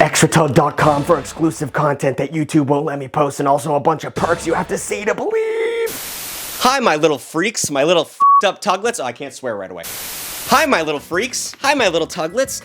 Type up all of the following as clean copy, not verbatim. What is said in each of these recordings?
Extratug.com for exclusive content that YouTube won't let me post, and also a bunch of perks you have to see to believe. Hi, my little freaks, my little f***ed up tuglets. Oh, I can't swear right away. Hi, my little freaks. Hi, my little tuglets.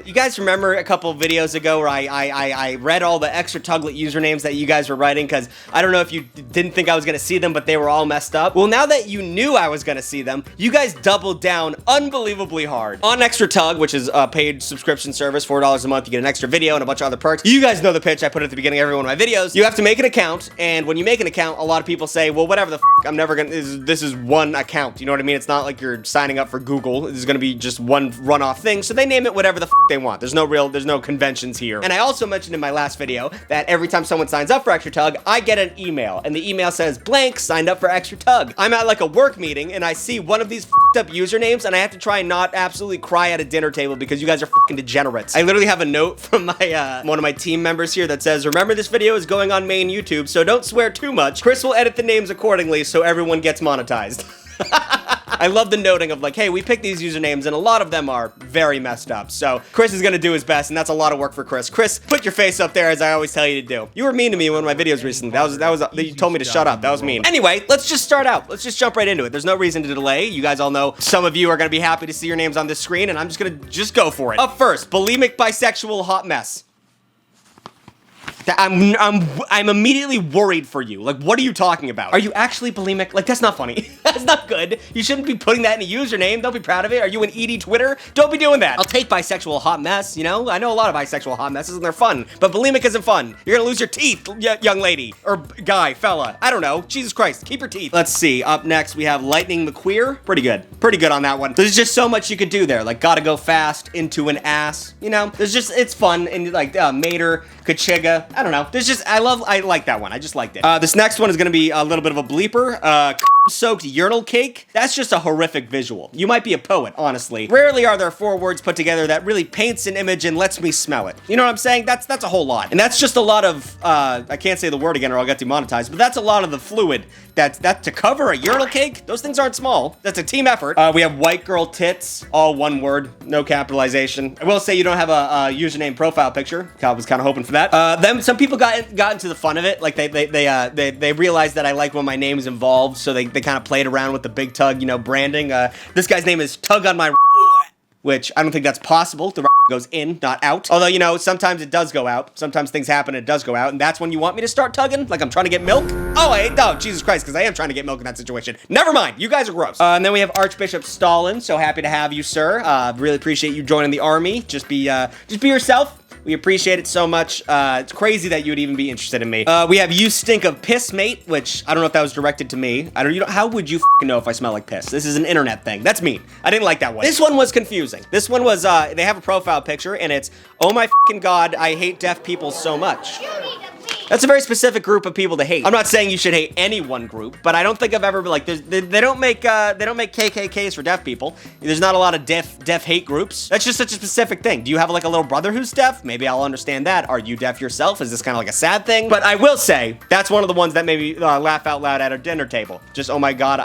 You guys remember a couple videos ago where I read all the extra tuglet usernames that you guys were writing, because I don't know if you didn't think I was going to see them, but they were all messed up. Well, now that you knew I was going to see them, you guys doubled down unbelievably hard. On Extra Tug, which is a paid subscription service, $4 a month, you get an extra video and a bunch of other perks. You guys know the pitch I put at the beginning of every one of my videos. You have to make an account, and when you make an account, a lot of people say, well, whatever the f***, I'm never going to, this is one account. You know what I mean? It's not like you're signing up for Google. This is going to be just one runoff thing, so they name it whatever the f*** they want. There's no conventions here. And I also mentioned in my last video that every time someone signs up for Extra Tug, I get an email, and the email says, blank signed up for Extra Tug. I'm at like a work meeting, and I see one of these f***ed up usernames, and I have to try and not absolutely cry at a dinner table because you guys are f***ing degenerates. I literally have a note from my one of my team members here that says, remember this video is going on main YouTube, so don't swear too much. Chris will edit the names accordingly so everyone gets monetized. I love the noting of like, hey, we picked these usernames and a lot of them are very messed up. So Chris is gonna do his best, and that's a lot of work for Chris. Chris, put your face up there as I always tell you to do. You were mean to me in one of my videos recently. You told me to shut up. That was mean. Anyway, let's just start out. Let's just jump right into it. There's no reason to delay. You guys all know some of you are gonna be happy to see your names on this screen, and I'm just gonna go for it. Up first, bulimic bisexual hot mess. I'm immediately worried for you. Like, what are you talking about? Are you actually bulimic? Like, that's not funny. That's not good. You shouldn't be putting that in a username. Don't be proud of it. Are you an ED Twitter? Don't be doing that. I'll take bisexual hot mess, you know? I know a lot of bisexual hot messes and they're fun, but bulimic isn't fun. You're gonna lose your teeth, young lady. Or guy, fella. I don't know. Jesus Christ, keep your teeth. Let's see. Up next, we have Lightning McQueer. Pretty good. Pretty good on that one. There's just so much you could do there. Like, gotta go fast, into an ass. You know? There's just, it's fun. And like, Mater, Kachiga. I don't know. There's just, I like that one. I just liked it. This next one is gonna be a little bit of a bleeper. Soaked urinal cake. That's just a horrific visual. You might be a poet, honestly. Rarely are there 4 words put together that really paints an image and lets me smell it. You know what I'm saying? That's a whole lot. And that's just a lot of, I can't say the word again or I'll get demonetized, but that's a lot of the fluid that to cover a urinal cake. Those things aren't small. That's a team effort. We have white girl tits, all one word, no capitalization. I will say you don't have a username profile picture. I was kind of hoping for that. Then some people got into the fun of it. Like they realized that I like when my name is involved, so they kind of played around with the big tug, you know, branding. This guy's name is Tug on My, which I don't think that's possible. The goes in, not out. Although, you know, sometimes it does go out. Sometimes things happen and it does go out, and that's when you want me to start tugging? Like I'm trying to get milk? Oh, Jesus Christ, because I am trying to get milk in that situation. Never mind, you guys are gross. And then we have Archbishop Stalin. So happy to have you, sir. Really appreciate you joining the army. Just be yourself. We appreciate it so much. It's crazy that you would even be interested in me. We have You Stink of Piss, Mate, which I don't know if that was directed to me. How would you know if I smell like piss? This is an internet thing. That's mean. I didn't like that one. This one was confusing. This one was, they have a profile picture and it's, oh my God, I hate deaf people so much. That's a very specific group of people to hate. I'm not saying you should hate any one group, but I don't think I've ever been like, they don't make KKKs for deaf people. There's not a lot of deaf hate groups. That's just such a specific thing. Do you have like a little brother who's deaf? Maybe I'll understand that. Are you deaf yourself? Is this kind of like a sad thing? But I will say, that's one of the ones that made me laugh out loud at a dinner table. Just, oh my God,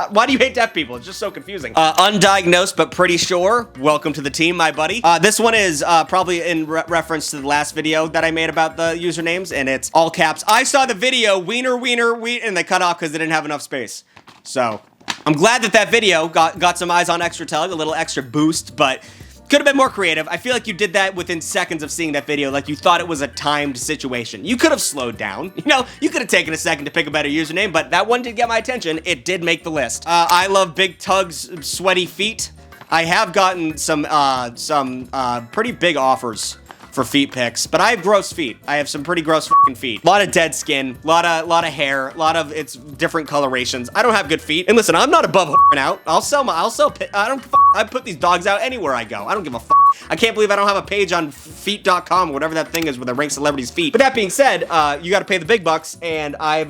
why do you hate deaf people? It's just so confusing. Undiagnosed, but pretty sure. Welcome to the team, my buddy. This one is probably in reference to the last video that I made about the username. And it's all caps. I saw the video, wiener, and they cut off because they didn't have enough space. So I'm glad that video got some eyes on Extra Tug, a little extra boost, but could have been more creative. I feel like you did that within seconds of seeing that video, like you thought it was a timed situation. You could have slowed down. You know, you could have taken a second to pick a better username, but that one did get my attention. It did make the list. I love Big Tug's sweaty feet. I have gotten some pretty big offers for feet pics, but I have gross feet. I have some pretty gross fucking feet. A lot of dead skin, a lot of hair, a lot of its different colorations. I don't have good feet. And listen, I'm not above out. I put these dogs out anywhere I go. I don't give a fuck. I can't believe I don't have a page on ft.com or whatever that thing is where they rank celebrities' feet. But that being said, you got to pay the big bucks, and I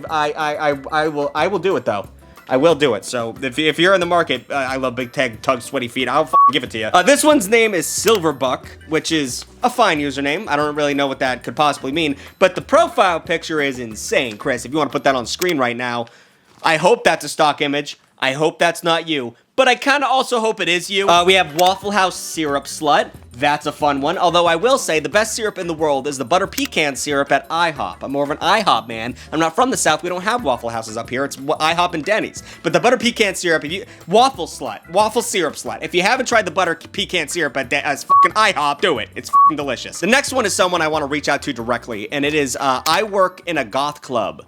will do it though. I will do it. So if you're in the market, I love Big Tug sweaty feet. I'll give it to you. This one's name is Silverbuck, which is a fine username. I don't really know what that could possibly mean, but the profile picture is insane. Chris, if you want to put that on screen right now, I hope that's a stock image. I hope that's not you. but I kind of also hope it is you. We have Waffle House Syrup Slut. That's a fun one. Although I will say the best syrup in the world is the butter pecan syrup at IHOP. I'm more of an IHOP man. I'm not from the South. We don't have Waffle Houses up here. It's IHOP and Denny's. But the butter pecan syrup, Waffle Syrup Slut. If you haven't tried the butter pecan syrup at fucking IHOP, do it. It's fucking delicious. The next one is someone I want to reach out to directly, and it is I work in a goth club.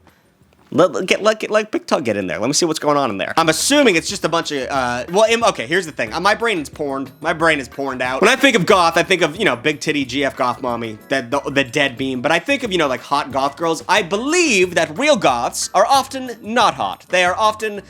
Let Big Tug get in there. Let me see what's going on in there. I'm assuming it's just a bunch of, okay, here's the thing. My brain is porned. My brain is porned out. When I think of goth, I think of, big titty GF goth mommy, the dead beam. But I think of, like hot goth girls. I believe that real goths are often not hot. They are often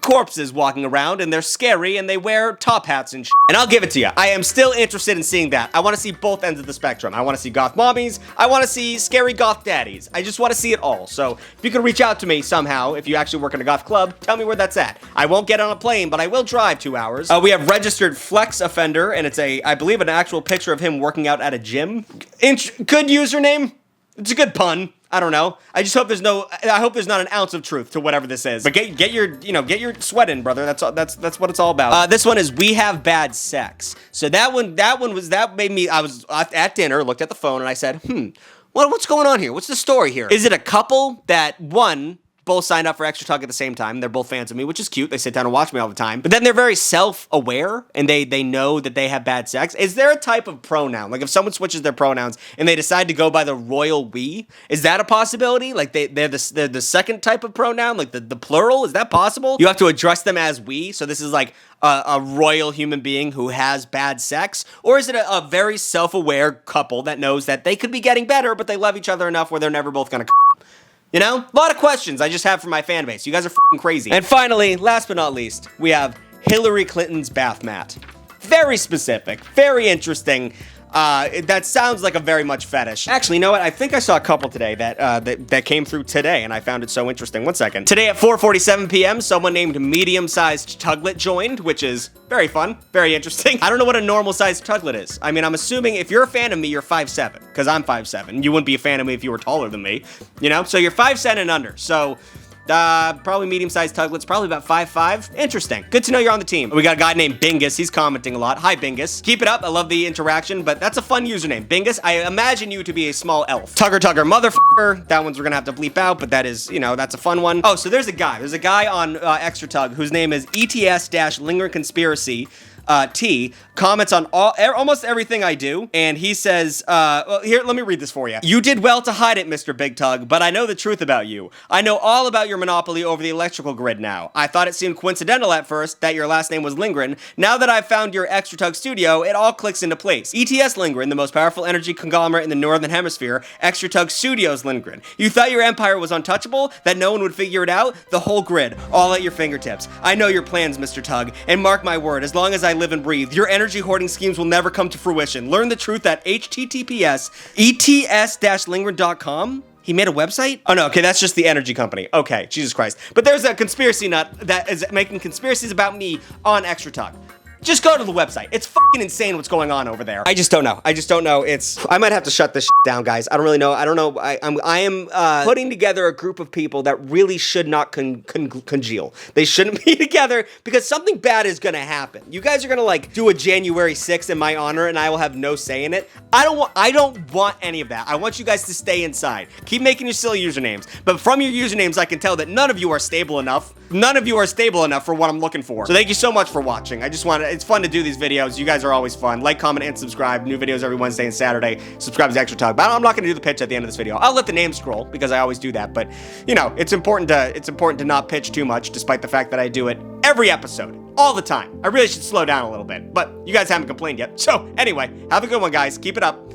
corpses walking around, and they're scary, and they wear top hats and shit. And I'll give it to you. I am still interested in seeing that. I want to see both ends of the spectrum. I want to see goth mommies. I want to see scary goth daddies. I just want to see it all. So if you can reach out to me somehow, if you actually work in a goth club, tell me where that's at. I won't get on a plane, but I will drive 2 hours. We have registered flex offender, and it's I believe, an actual picture of him working out at a gym. Good username. It's a good pun. I don't know. I just hope I hope there's not an ounce of truth to whatever this is. But get your sweat in, brother. That's what it's all about. This one is we have bad sex. So that made me, I was at dinner, looked at the phone, and I said, what's going on here? What's the story here? Is it a couple that, both signed up for Extra Tug at the same time? They're both fans of me, which is cute. They sit down and watch me all the time. But then they're very self-aware, and they know that they have bad sex. Is there a type of pronoun? Like if someone switches their pronouns and they decide to go by the royal we, is that a possibility? Like they're the second type of pronoun, like the plural? Is that possible? You have to address them as we, so this is like a royal human being who has bad sex? Or is it a very self-aware couple that knows that they could be getting better, but they love each other enough where they're never both gonna a lot of questions I just have for my fan base. You guys are fucking crazy. And finally, last but not least, we have Hillary Clinton's bath mat. Very specific, very interesting. That sounds like a very much fetish. Actually, you know what? I think I saw a couple today that came through today, and I found it so interesting. One second. Today at 4:47 p.m., someone named medium-sized tuglet joined, which is very fun, very interesting. I don't know what a normal-sized tuglet is. I mean, I'm assuming if you're a fan of me, you're 5'7", because I'm 5'7". You wouldn't be a fan of me if you were taller than me, So you're 5'7" and under. So probably medium-sized tuglets, probably about 5'5". Interesting. Good to know you're on the team. We got a guy named Bingus. He's commenting a lot. Hi, Bingus. Keep it up. I love the interaction, but that's a fun username. Bingus, I imagine you to be a small elf. Tugger, motherfucker. That one's we're gonna have to bleep out, but that is, that's a fun one. Oh, so there's a guy. There's a guy on Extra Tug whose name is ETS-Lingering Conspiracy. T comments on almost everything I do, and he says, well, here, let me read this for you. You did well to hide it, Mr. Big Tug, but I know the truth about you. I know all about your monopoly over the electrical grid now. I thought it seemed coincidental at first that your last name was Lindgren. Now that I've found your Extra Tug studio, it all clicks into place. ETS Lindgren, the most powerful energy conglomerate in the Northern Hemisphere. Extra Tug Studios Lindgren. You thought your empire was untouchable? That no one would figure it out? The whole grid, all at your fingertips. I know your plans, Mr. Tug, and mark my word, as long as I live and breathe, your energy hoarding schemes will never come to fruition. Learn the truth at https ets-lingren.com. He made a website? Oh no, okay, that's just the energy company. Okay, Jesus Christ. But there's a conspiracy nut that is making conspiracies about me on Extra Talk. Just go to the website. It's fucking insane what's going on over there. I just don't know. I might have to shut this shit down, guys. I don't really know. I don't know. I am putting together a group of people that really should not congeal. They shouldn't be together because something bad is gonna happen. You guys are gonna do a January 6th in my honor, and I will have no say in it. I don't want any of that. I want you guys to stay inside. Keep making your silly usernames, but from your usernames, I can tell that none of you are stable enough. None of you are stable enough for what I'm looking for. So thank you so much for watching. It's fun to do these videos. You guys are always fun. Like, comment, and subscribe. New videos every Wednesday and Saturday. Subscribe to Extra Talk. But I'm not going to do the pitch at the end of this video. I'll let the name scroll because I always do that. But it's important to not pitch too much, despite the fact that I do it every episode, all the time. I really should slow down a little bit, but you guys haven't complained yet. So anyway, have a good one, guys. Keep it up.